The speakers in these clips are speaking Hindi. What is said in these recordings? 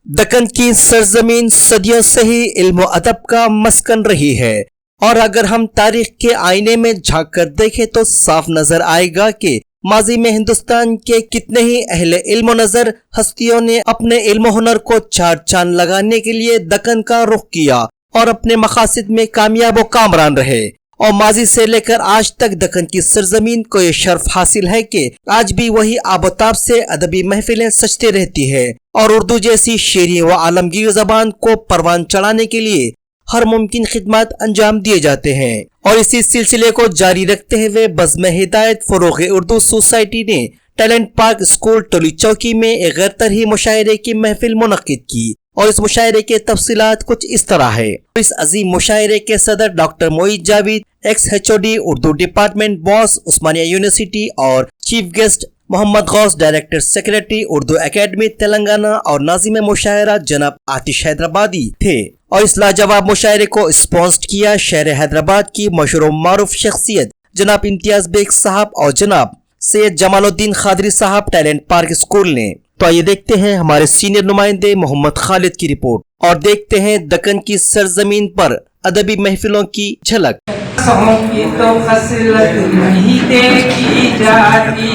दक्कन की सरजमीन सदियों से ही इल्म व अदब का मस्कन रही है और अगर हम तारीख के आईने में झांक कर देखें तो साफ नजर आएगा कि माजी में हिंदुस्तान के कितने ही अहले इल्म नजर हस्तियों ने अपने इल्म हुनर को चार चांद लगाने के लिए दक्कन का रुख किया और अपने मकासद में कामयाब व कामरान रहे। और माजी से लेकर आज तक दक्कन की सरजमीन को ये शर्फ हासिल है कि आज भी वही आबोताब से अदबी महफिलें सजते रहती है और उर्दू जैसी शेरी व आलमगीर जबान को परवान चढ़ाने के लिए हर मुमकिन खिदमत अंजाम दिए जाते हैं। और इसी सिलसिले को जारी रखते हुए बज़्म हिदायत फरोग़ उर्दू सोसाइटी ने टैलेंट पार्क स्कूल टोली चौकी में एक गैर तरही मुशायरे की महफिल मुनक्किद की और इस मुशायरे के तफसीलात कुछ इस तरह है। इस अजीम मुशायरे के सदर doctor Moid Javed, ex HOD Urdu department boss Osmania university और chief guest Mohammed Ghouse director secretary Urdu academy Telangana और नाज़िम मुशायरा जनाब आतिश हैदराबादी थे। और इस लाजवाब मुशायरे को स्पॉन्सर किया शहर हैदराबाद की मशहूर मारूफ शख्सियत जनाब इम्तियाज बेग साहब और जनाब सैयद जमालुद्दीन खादरी साहब टैलेंट पार्क स्कूल ने। तो आइए देखते हैं हमारे सीनियर नुमाइंदे मोहम्मद खालिद की रिपोर्ट और देखते हैं दक्कन की सरजमीन पर अदबी महफिलों की झलक। की तो खसलत नहीं देखी जाती,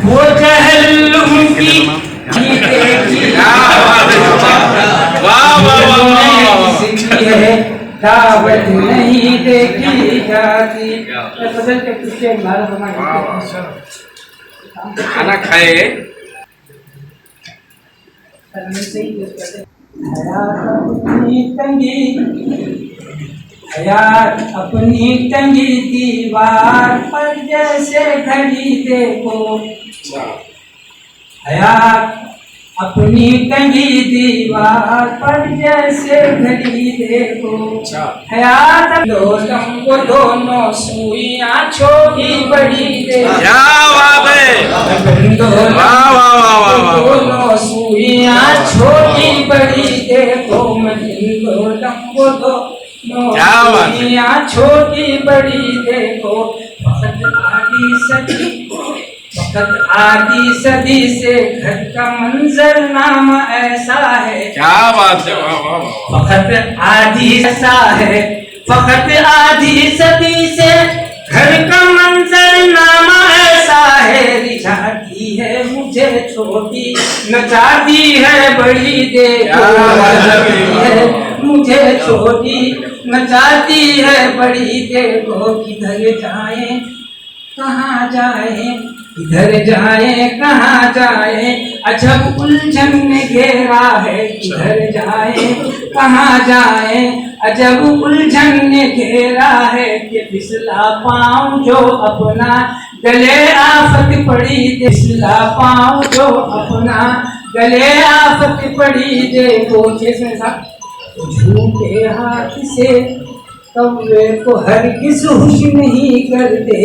वो जहल्लुम की नहीं देखी है, दावत नहीं देखी जाती। बदल के पीछे खाना खाए हयात अपनी टंगी दीवार पर जैसे घड़ी देखो, हयात अपनी टंगी दीवार पर जैसे घड़ी देखो, हयात वो दोनों सुइयां छोटी बड़ी देखो, दोनों सुइयां छोटी बड़ी देखो, वो दुनिया छोटी बड़ी देखो। वक्त आधी सदी से घर का मंजर नाम ऐसा है, क्या बात है, वक्त आधी ऐसा है, वक्त आधी सदी से घर का मंजर नाम ऐसा है, रिझाती है मुझे छोटी नचाती है बड़ी देखो, मुझे छोटी नचाती है बड़ी देखो, किधर जाए कहाँ जाए, किधर जाए कहाँ जाए, अजब उलझन में घेरा है, किधर जाए कहाँ जाए, अजब उलझन ने घेरा है, कि फिसला पाऊं जो अपना गले आफत पड़ी, फिसला पाऊं जो अपना गले आफत पड़ी देखो। झूठे हाथ से कौवे को हरगिज़ खुश नहीं करते,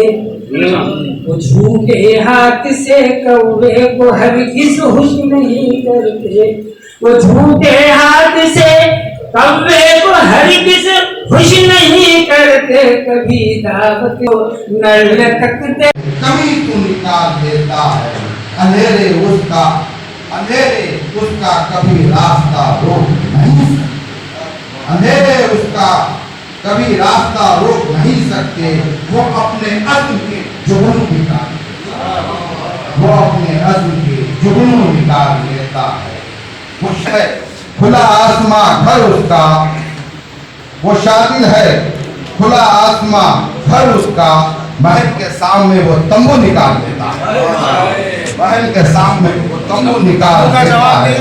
वो झूठे हाथ से कौवे को हरगिज़ खुश नहीं करते, वो झूठे हाथ से कौवे को हरगिज़ खुश नहीं करते, कभी दावत को न लटकते, कभी तू निकाल देता है अंधेरे उसका कभी रास्ता रोक नहीं, अंधेरे उसका कभी रास्ता रोक नहीं सकते, वो अपने अज़्म के जुगनू निकाल, वो अपने अज़्म के जुगनू निकाल लेता है। वो है खुला आसमां घर उसका, वो शादिल है खुला आसमां घर उसका, महल के सामने वो तंबू निकाल देता है, महल के सामने वो तंबू निकाल देता है।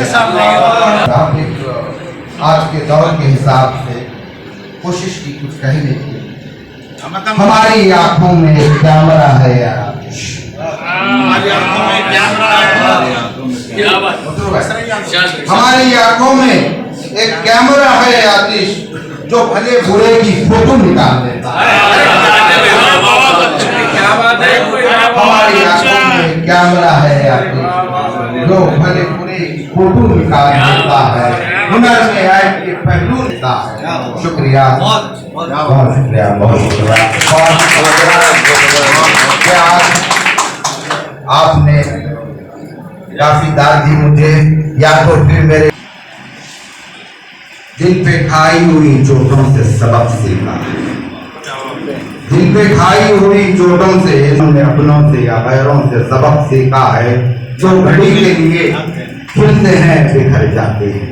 आज के दौर के हिसाब से कोशिश की कुछ कहने की। हमारी आंखों में एक कैमरा है यार, हमारी आंखों में एक कैमरा है आतिश, जो भले बुरे की फोटो निकाल देता है। हमारी आंखों में कैमरा है आतिश, जो भले बुरे की फोटो निकाल देता है, हुनर में ऐप के पहलू देता है। शुक्रिया, बहुत शुक्रिया, बहुत शुक्रिया। आपने काफी दाद दी मुझे, या तो फिर मेरे दिल पे खाई हुई चोटों से सबक सीखा है, दिल पे खाई हुई चोटों से हमने अपनों से या गैरों से सबक सीखा है। जो घड़ी के लिए खिलते हैं बिखर जाते हैं,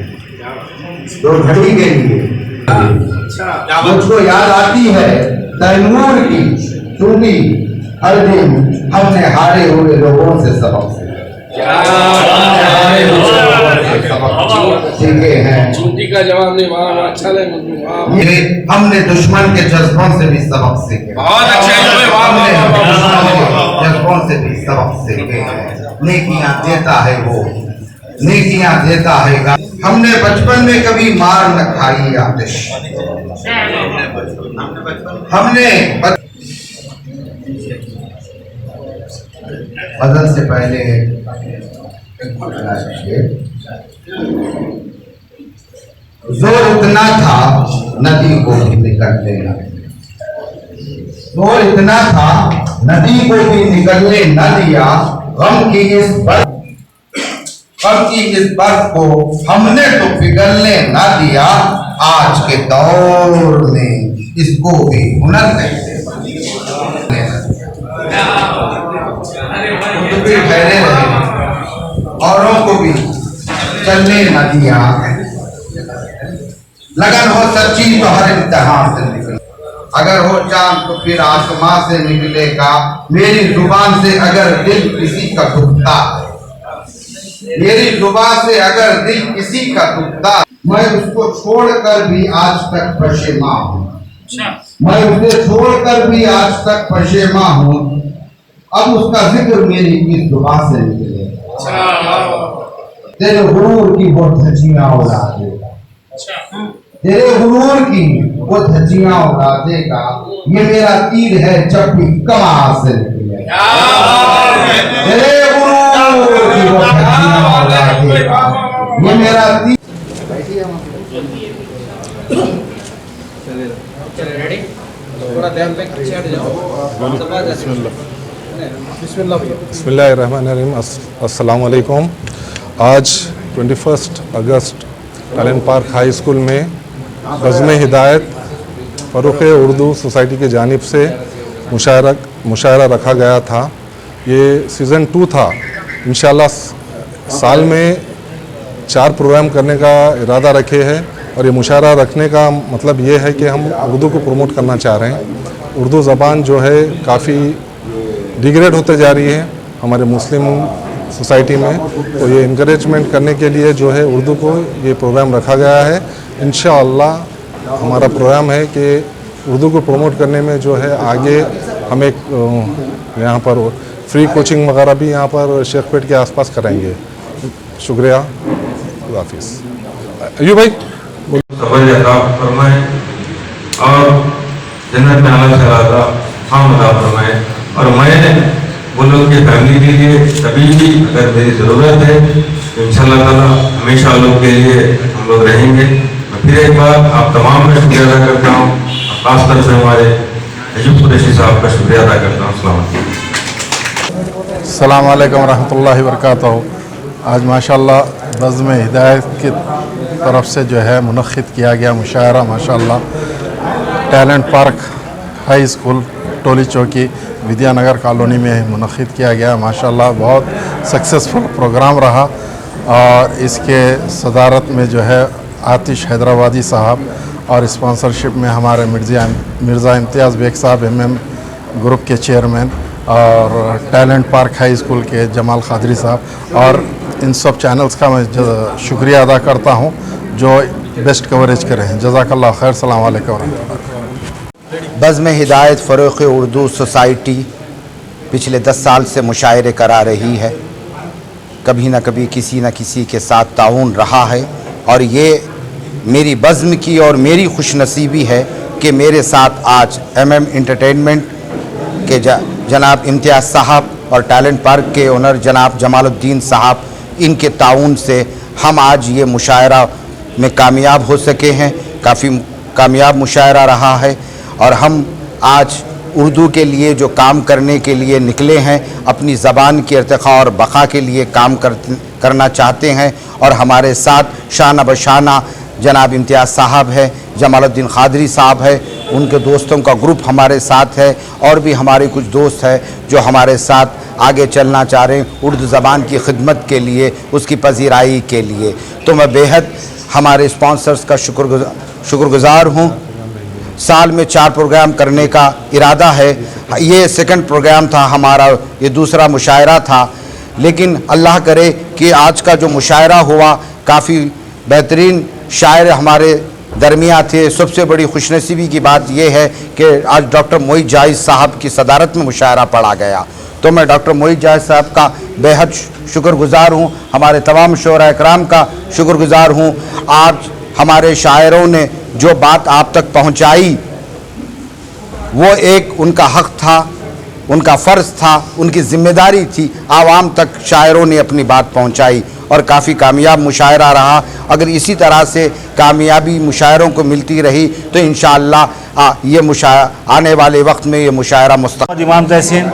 जो घड़ी के लिए मुझको याद आती है तैमूर की चूड़ी, हर दिन हमने हारे हुए लोगों से सबक सीखे हैं। चूंटी का जवाब नहीं, वाह वाह, अच्छा लगे। ये हमने दुश्मन के जज्बों से भी सबक सीखे, बहुत अच्छा है, वाह हमने वाह वाह दुश्मन के वाह। जज्बों से भी सबक सीखे हैं। नेकियां देता है वो, नेकियां देता है। हमने बचपन में कभी मार न खाई आतिश, हमने बदल से पहले जोर इतना था नदी को भी निकलने न, जोर इतना था नदी को भी निकलने न दिया। गम की इस बर्फ को हमने तो पिघलने न दिया। आज के दौर में इसको भी हुनर कहते हैं। ठहरे रहे, औरों को भी चलने न दिया। लगन हो सच्ची तो हर इम्तिहान से निकले, अगर हो चांद तो फिर आसमां से निकलेगा। मेरी जुबान से अगर दिल किसी का दुखता, मेरी जुबान से अगर दिल किसी का दुखता, मैं उसको छोड़कर भी आज तक पशेमा हूँ, मैं उसे छोड़कर भी आज तक पशेमा हूँ। अब उसका जिक्र मेरी इस जुबान से निकले, तेरे गुरूर की वो धज्जियां उड़ा देगा, तेरे गुरूर की वो धज्जियां उड़ा देगा। ये मेरा तीर है जब भी कमाल से निकले, तेरे गुरूर की वो धज्जियां उड़ा देगा। ये मेरा तीर। बिस्मिल्लाहिर्रहमानिर्रहीम। अस्सलाम वालेकुम। आज 21 अगस्त टैलेंट पार्क हाई स्कूल में बज़्म हिदायत फ़रोग़ उर्दू सोसाइटी की जानिब से मुशायरा रखा गया था। ये सीज़न 2 था। इंशाअल्लाह साल में 4 प्रोग्राम करने का इरादा रखे हैं और ये मुशायरा रखने का मतलब ये है कि हम उर्दू को प्रमोट करना चाह रहे हैं। उर्दू ज़बान जो है काफ़ी डिग्रेड होते जा रही है हमारे मुस्लिम सोसाइटी में, तो ये इनकरेजमेंट करने के लिए जो है उर्दू को ये प्रोग्राम रखा गया है। इंशाअल्लाह हमारा प्रोग्राम है कि उर्दू को प्रमोट करने में जो है आगे हम एक यहाँ पर फ्री कोचिंग वगैरह भी यहाँ पर शेखपेट के आसपास कराएंगे। शुक्रिया, खुदा हाफिज़। अय्यूब भाई फरमाएं और जन्नत में आला सलाता हम अदा फरमाएं। और मैं वो लोग की फैमिली के लिए कभी भी अगर मेरी ज़रूरत है तो इंशाअल्लाह ताला हमेशा लोग के लिए हम लोग रहेंगे। मैं फिर एक बार आप तमाम का शुक्रिया अदा करता हूँ, खासतौर से हमारे अय्यूब कुरैशी साहब का शुक्रिया अदा करता हूँ। अस्सलाम वालेकुम रहमतुल्लाहि व बरकातहू। आज माशाअल्लाह बज़्म हिदायत की तरफ से जो है मुनक़्क़िद किया गया मुशायरा माशाअल्लाह टैलेंट पार्क हाई स्कूल टोली चौकी विद्यानगर कॉलोनी में मुनक़्क़िद किया गया। माशाअल्लाह बहुत सक्सेसफुल प्रोग्राम रहा और इसके सदारत में जो है आतिश हैदराबादी साहब और स्पॉन्सरशिप में हमारे मिर्ज़ा इम्तियाज़ बेग साहब MM ग्रुप के चेयरमैन और टैलेंट पार्क हाई स्कूल के जमाल क़ादरी साहब और इन सब चैनल्स का मैं शुक्रिया अदा करता हूँ जो बेस्ट कवरेज करें। जज़ाकल्लाह खैर। सलाम अलैकुम। बज़्म हिदायत फ़रोग़ उर्दू सोसाइटी पिछले 10 साल से मुशायरे करा रही है। कभी ना कभी किसी न किसी के साथ ताउन रहा है और ये मेरी बज़्म की और मेरी खुशनसीबी है कि मेरे साथ आज MM एंटरटेनमेंट के जनाब इम्तियाज़ साहब और टैलेंट पार्क के ओनर जनाब जमालुद्दीन साहब, इनके ताउन से हम आज ये मुशायरा में कामयाब हो सके हैं। काफ़ी कामयाब मुशायरा रहा है और हम आज उर्दू के लिए जो काम करने के लिए निकले हैं, अपनी ज़बान की इर्तिक़ा और बक़ा के लिए काम करना चाहते हैं और हमारे साथ शाना बशाना जनाब इम्तियाज़ साहब है, जमालुद्दीन क़ादरी साहब है, उनके दोस्तों का ग्रुप हमारे साथ है, और भी हमारे कुछ दोस्त हैं जो हमारे साथ आगे चलना चाह रहे हैं उर्दू ज़बान की खिदमत के लिए, उसकी पजीराई के लिए। तो मैं बेहद हमारे स्पॉन्सर्स का शुक्रगुज़ार हूँ। साल में 4 प्रोग्राम करने का इरादा है। ये सेकंड प्रोग्राम था हमारा, ये दूसरा मुशायरा था, लेकिन अल्लाह करे कि आज का जो मुशायरा हुआ काफ़ी बेहतरीन शायर हमारे दरमिया थे। सबसे बड़ी खुशनसीबी की बात यह है कि आज डॉक्टर मोहित जाहिद साहब की सदारत में मुशायरा पढ़ा गया। तो मैं डॉक्टर मोहित जाहिद साहब का बेहद शुक्रगुज़ार हूँ, हमारे तमाम शोरा इकराम का शुक्रगुज़ार हूँ। आज हमारे शायरों ने जो बात आप तक पहुँचाई वो एक उनका हक़ था, उनका फ़र्ज़ था, उनकी ज़िम्मेदारी थी। आवाम तक शायरों ने अपनी बात पहुँचाई और काफ़ी कामयाब मुशायरा रहा। अगर इसी तरह से कामयाबी मुशायरों को मिलती रही तो इंशाअल्लाह ये आने वाले वक्त में ये मुशायरा मुस्तक़बिल। इमाम तहसीन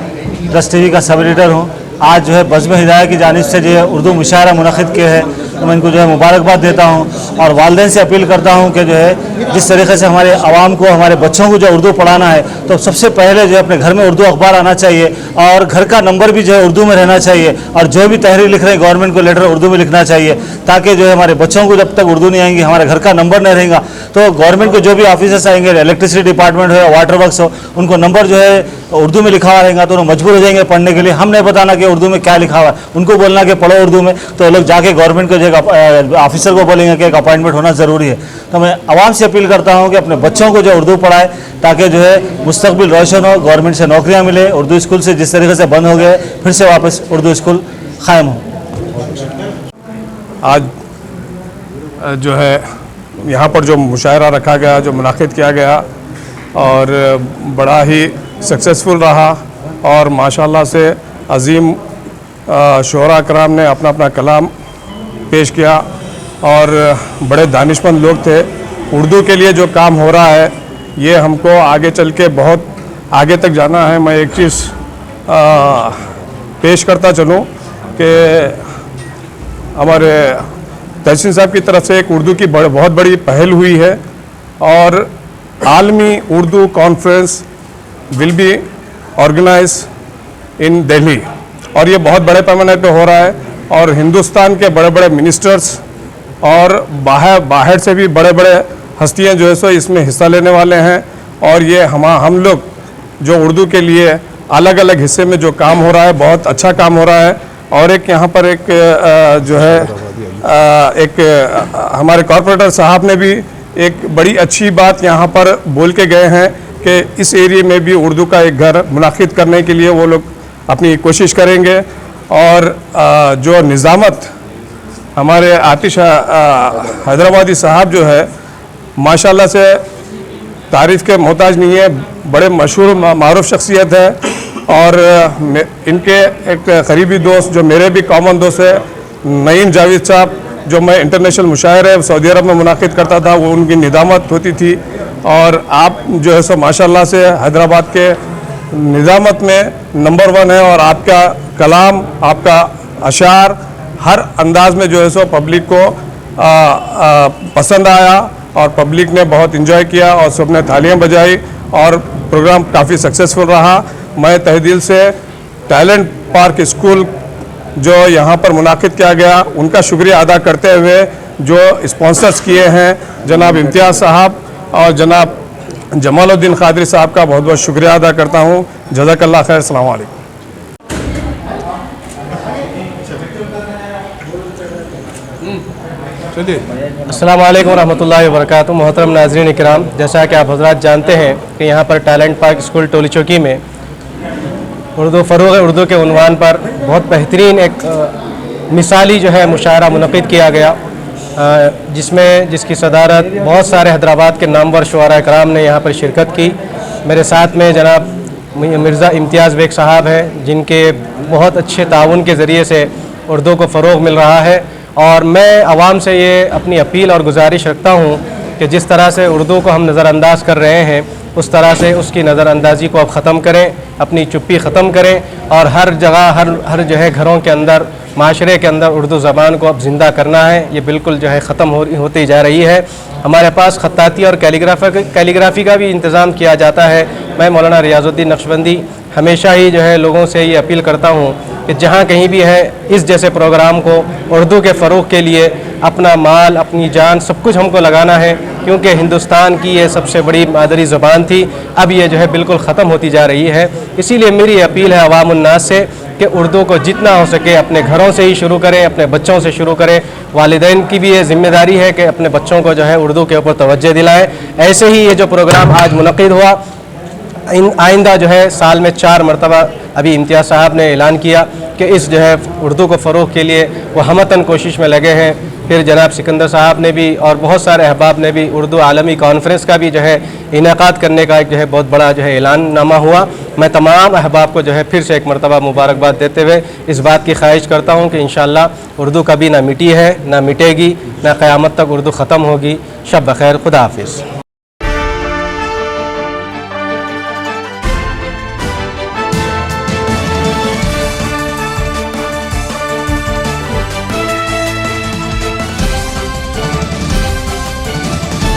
दस टीवी का सब एडिटर हूँ। आज जो है बज़्म हिदायत की जानिब से जो है उर्दू मुशायरा मुनक़िद किया है, तो मैं इनको जो है मुबारकबाद देता हूँ और वालिदैन से अपील करता हूँ कि जो है जिस तरीके से हमारे आवाम को, हमारे बच्चों को जो उर्दू पढ़ाना है, तो सबसे पहले जो है अपने घर में उर्दू अखबार आना चाहिए और घर का नंबर भी जो है उर्दू में रहना चाहिए, और जो भी तहरीर लिख रहे हैं गवर्नमेंट को लेटर उर्दू में लिखना चाहिए, ताकि जो है हमारे बच्चों को जब तक उर्दू नहीं आएंगी, हमारे घर का नंबर नहीं रहेगा, तो गवर्नमेंट को जो भी ऑफिसर्स आएंगे, इलेक्ट्रिसिटी डिपार्टमेंट हो या वाटर वर्क्स हो, उनको नंबर जो है उर्दू में लिखा हुआ रहेगा तो वो मजबूर हो जाएंगे पढ़ने के लिए। हम नहीं बताना कि उर्दू में क्या लिखा हुआ है, उनको बोलना कि पढ़ो उर्दू में, तो लोग जाके गवर्नमेंट को जो ऑफिसर को बोलेंगे कि एक अपॉइंटमेंट होना ज़रूरी है। तो मैं आवाम से अपील करता हूँ कि अपने बच्चों को जो उर्दू पढ़ाए, ताकि जो है मुस्तकबिल रोशन हो, गवर्नमेंट से नौकरियाँ मिले, उर्दू स्कूल से जिस तरीके से बंद हो गए फिर से वापस उर्दू स्कूल कायम हो। आज जो है यहाँ पर जो मुशायरा रखा गया, जो मुनाकिद किया गया, और बड़ा ही सक्सेसफुल रहा और माशाल्लाह से अज़ीम शोरा कराम ने अपना अपना कलाम पेश किया और बड़े दानिशमंद लोग थे। उर्दू के लिए जो काम हो रहा है ये हमको आगे चल के बहुत आगे तक जाना है। मैं एक चीज़ पेश करता चलूँ कि हमारे तहसीन साहब की तरफ से एक उर्दू की बहुत बड़ी पहल हुई है और आलमी Urdu conference will be organise in Delhi, और ये बहुत बड़े पैमाने पे हो रहा है और हिंदुस्तान के बड़े बड़े मिनिस्टर्स और बाहर से भी बड़े बड़े हस्तियां जो है सो इसमें हिस्सा लेने वाले हैं। और ये हम लोग जो उर्दू के लिए अलग अलग हिस्से में जो काम हो रहा है, बहुत अच्छा काम हो रहा है। और एक यहाँ पर एक जो है एक हमारे कॉर्पोरेटर साहब ने भी एक बड़ी अच्छी बात यहाँ पर बोल के गए हैं कि इस एरिया में भी उर्दू का एक घर मुनाकिद करने के लिए वो लोग अपनी कोशिश करेंगे। और जो निज़ामत हमारे आतिश हैदराबादी साहब जो है माशाल्लाह से तारीफ़ के मोहताज नहीं है, बड़े मशहूर मारूफ शख्सियत है। और इनके एक करीबी दोस्त जो मेरे भी कॉमन दोस्त है नईम जावेद साहब, जो मैं इंटरनेशनल मुशायरे सऊदी अरब में मुनाकिद करता था, वो उनकी निज़ामत होती थी। और आप जो है सो माशाल्लाह से हैदराबाद के निज़ामत में नंबर 1 है और आपका कलाम, आपका अशार हर अंदाज में जो है सो पब्लिक को पसंद आया और पब्लिक ने बहुत इंजॉय किया और सबने तालियां बजाई और प्रोग्राम काफ़ी सक्सेसफुल रहा। मैं तहे दिल से टैलेंट पार्क स्कूल जो यहाँ पर मुनाकिद किया गया उनका शुक्रिया अदा करते हुए जो स्पॉन्सर्स किए हैं जनाब इम्तियाज़ साहब और जनाब जमालुद्दीन क़ादरी साहब का बहुत बहुत शुक्रिया अदा करता हूँ। जज़ाकल्लाह खैर। अस्सलाम वालेकुम। अस्सलाम वालेकुम रहमतुल्लाहि व बरकातुहू। मोहतरम नाज़रीन इकराम, जैसा कि आप हज़रात जानते हैं कि यहाँ पर टैलेंट पार्क स्कूल टोली चौकी में उर्दू फ़रोग़ उर्दू के उन्वान पर बहुत बेहतरीन एक मिसाली जो है मुशायरा मुनक़िद किया गया, जिसकी सदारत बहुत सारे हैदराबाद के नामवर शुआरा इकराम ने यहाँ पर शिरकत की। मेरे साथ में जनाब मिर्ज़ा इम्तियाज़ बेग साहब हैं, जिनके बहुत अच्छे ताउन के ज़रिए से उर्दू को फ़रोग़ मिल रहा है। और मैं आवाम से ये अपनी अपील और गुजारिश रखता हूँ कि जिस तरह से उर्दू को हम नज़रअंदाज कर रहे हैं उस तरह से उसकी नज़रअंदाजी को अब ख़त्म करें, अपनी चुप्पी ख़त्म करें और हर जगह हर जो है घरों के अंदर माशरे के अंदर उर्दू ज़बान को अब ज़िंदा करना है, ये बिल्कुल जो है ख़त्म होती जा रही है। हमारे पास ख़त्ताती और कैलीग्राफ़ी का भी इंतज़ाम किया जाता है। मैं मौलाना रियाज़ुद्दीन नक्शबंदी हमेशा ही जो है लोगों से ये अपील करता हूँ कि जहाँ कहीं भी है इस जैसे प्रोग्राम को उर्दू के फ़रोग़ के लिए अपना माल, अपनी जान, सब कुछ हमको लगाना है, क्योंकि हिंदुस्तान की ये सबसे बड़ी मादरी ज़बान थी। अब ये जो है बिल्कुल ख़त्म होती जा रही है। इसीलिए मेरी अपील है अवामुन्नास से कि उर्दू को जितना हो सके अपने घरों से ही शुरू करें, अपने बच्चों से शुरू करें। वालिदैन की भी ये ज़िम्मेदारी है कि अपने बच्चों को जो है उर्दू के ऊपर तवज्जो दिलाएं। ऐसे ही ये जो प्रोग्राम आज मुनक़िद हुआ, आइंदा जो है साल में 4 मरतबा अभी इम्तियाज़ साहब ने ऐलान किया कि इस जो है उर्दू को फ़रोग़ के लिए वो हमतन कोशिश में लगे हैं। फिर जनाब सिकंदर साहब ने भी और बहुत सारे अहबाब ने भी उर्दू आलमी कॉन्फ्रेंस का भी जो है इनेकाद करने का एक जो है बहुत बड़ा जो है ऐलाननामा हुआ। मैं तमाम अहबाब को जो है फिर से एक मरतबा मुबारकबाद देते हुए इस बात की ख्वाहिश करता हूँ कि इंशाअल्लाह उर्दू कभी ना मिटी है, ना मिटेगी, ना क़यामत तक उर्दू ख़त्म होगी। शब बख़ैर, खुदा हाफ़िज़।